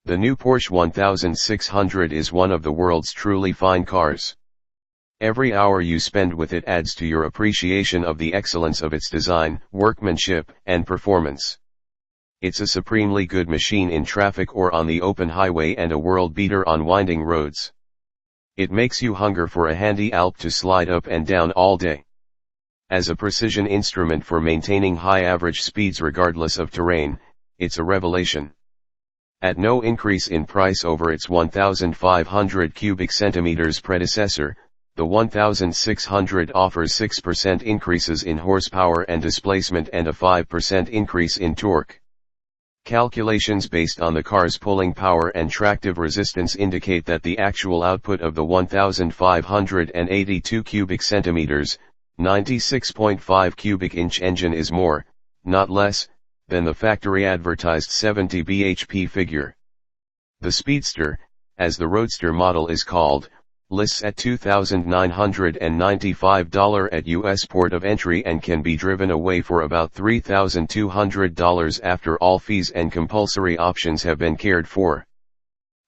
The new Porsche 1600 is one of the world's truly fine cars. Every hour you spend with it adds to your appreciation of the excellence of its design, workmanship, and performance. It's a supremely good machine in traffic or on the open highway and a world beater on winding roads. It makes you hunger for a handy Alp to slide up and down all day. As a precision instrument for maintaining high average speeds regardless of terrain, it's a revelation. At no increase in price over its 1,500 cubic centimeters predecessor, the 1600 offers 6% increases in horsepower and displacement and a 5% increase in torque. Calculations based on the car's pulling power and tractive resistance indicate that the actual output of the 1582 cubic centimeters, 96.5 cubic inch engine is more, not less, than the factory advertised 70 bhp figure. The Speedster, as the Roadster model is called, lists at $2,995 at US port of entry and can be driven away for about $3,200 after all fees and compulsory options have been cared for.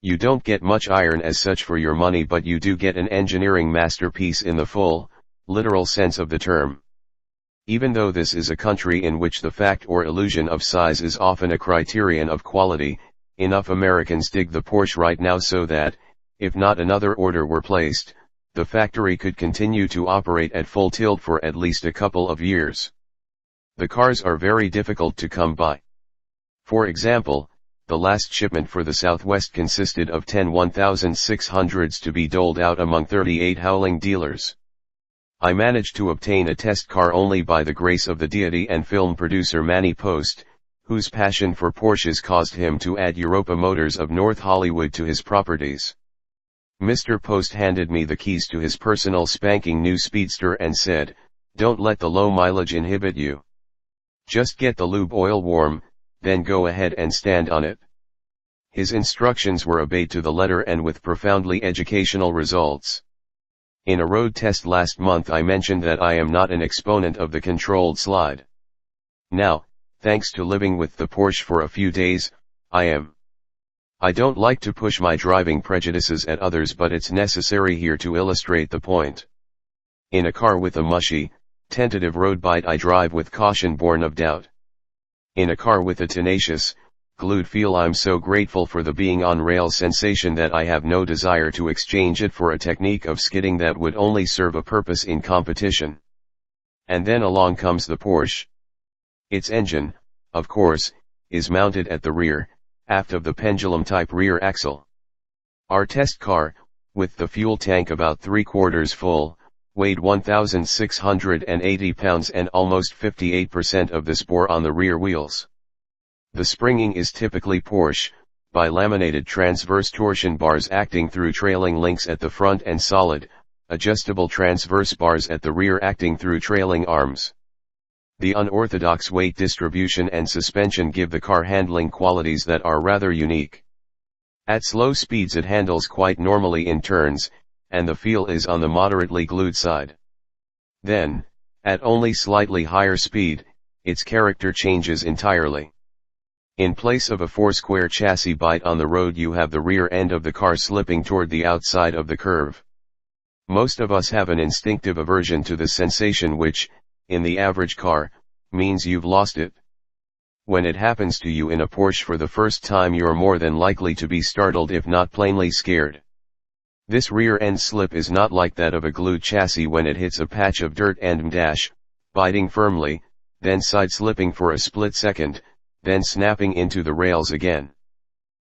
You don't get much iron as such for your money, but you do get an engineering masterpiece in the full, literal sense of the term. Even though this is a country in which the fact or illusion of size is often a criterion of quality, enough Americans dig the Porsche right now so that, if not another order were placed, the factory could continue to operate at full tilt for at least a couple of years. The cars are very difficult to come by. For example, the last shipment for the Southwest consisted of 10 1600s to be doled out among 38 howling dealers. I managed to obtain a test car only by the grace of the deity and film producer Manny Post, whose passion for Porsches caused him to add Europa Motors of North Hollywood to his properties. Mr. Post handed me the keys to his personal spanking new Speedster and said, "Don't let the low mileage inhibit you. Just get the lube oil warm, then go ahead and stand on it." His instructions were obeyed to the letter and with profoundly educational results. In a road test last month I mentioned that I am not an exponent of the controlled slide. Now, thanks to living with the Porsche for a few days, I am. I don't like to push my driving prejudices at others, but it's necessary here to illustrate the point. In a car with a mushy, tentative road bite I drive with caution born of doubt. In a car with a tenacious, glued feel I'm so grateful for the being on rails sensation that I have no desire to exchange it for a technique of skidding that would only serve a purpose in competition. And then along comes the Porsche. Its engine, of course, is mounted at the rear, aft of the pendulum-type rear axle. Our test car, with the fuel tank about 3/4 full, weighed 1,680 pounds and almost 58% of this bore on the rear wheels. The springing is typically Porsche, by laminated transverse torsion bars acting through trailing links at the front and solid, adjustable transverse bars at the rear acting through trailing arms. The unorthodox weight distribution and suspension give the car handling qualities that are rather unique. At slow speeds it handles quite normally in turns, and the feel is on the moderately glued side. Then, at only slightly higher speed, its character changes entirely. In place of a four-square chassis bite on the road you have the rear end of the car slipping toward the outside of the curve. Most of us have an instinctive aversion to the sensation which, in the average car, means you've lost it. When it happens to you in a Porsche for the first time you're more than likely to be startled if not plainly scared. This rear end slip is not like that of a glued chassis when it hits a patch of dirt and dash, biting firmly, then side-slipping for a split second, then snapping into the rails again.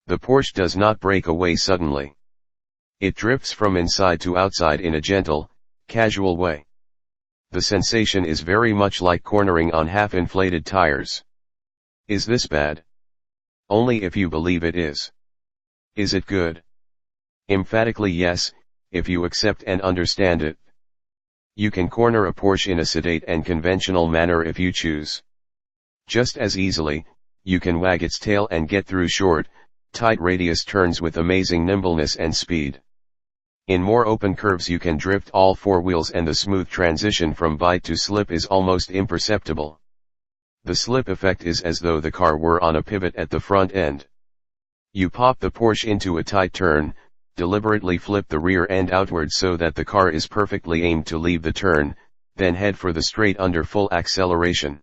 The Porsche does not break away suddenly. It drifts from inside to outside in a gentle, casual way. The sensation is very much like cornering on half-inflated tires. Is this bad? Only if you believe it is. Is it good? Emphatically yes, if you accept and understand it. You can corner a Porsche in a sedate and conventional manner if you choose. Just as easily, you can wag its tail and get through short, tight radius turns with amazing nimbleness and speed. In more open curves you can drift all four wheels and the smooth transition from bite to slip is almost imperceptible. The slip effect is as though the car were on a pivot at the front end. You pop the Porsche into a tight turn, deliberately flip the rear end outward so that the car is perfectly aimed to leave the turn, then head for the straight under full acceleration.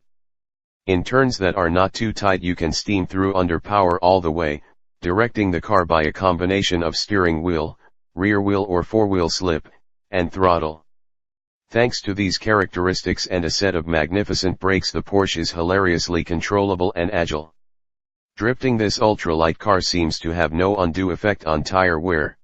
In turns that are not too tight you can steam through under power all the way, directing the car by a combination of steering wheel, rear wheel or four-wheel slip, and throttle. Thanks to these characteristics and a set of magnificent brakes, the Porsche is hilariously controllable and agile. Drifting this ultralight car seems to have no undue effect on tire wear.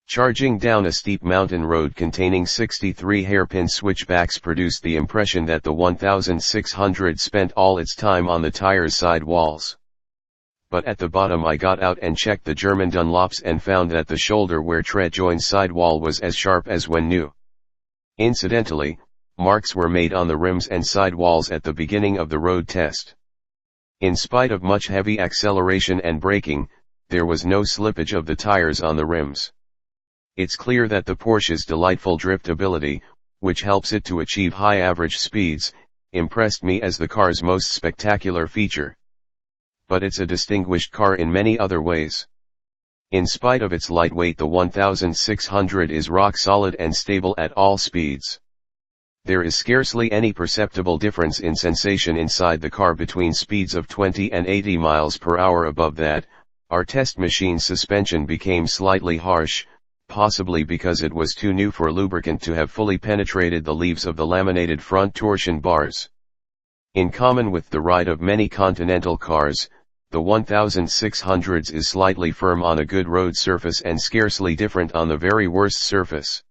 Charging down a steep mountain road containing 63 hairpin switchbacks produced the impression that the 1600 spent all its time on the tire's side walls. But at the bottom I got out and checked the German Dunlops and found that the shoulder where tread joins sidewall was as sharp as when new. Incidentally, marks were made on the rims and sidewalls at the beginning of the road test. In spite of much heavy acceleration and braking, there was no slippage of the tires on the rims. It's clear that the Porsche's delightful driftability, which helps it to achieve high average speeds, impressed me as the car's most spectacular feature. But it's a distinguished car in many other ways. In spite of its lightweight, the 1600 is rock solid and stable at all speeds. There is scarcely any perceptible difference in sensation inside the car between speeds of 20 and 80 miles per hour. Above that, our test machine's suspension became slightly harsh, possibly because it was too new for lubricant to have fully penetrated the leaves of the laminated front torsion bars. In common with the ride of many Continental cars, the 1600's is slightly firm on a good road surface and scarcely different on the very worst surface.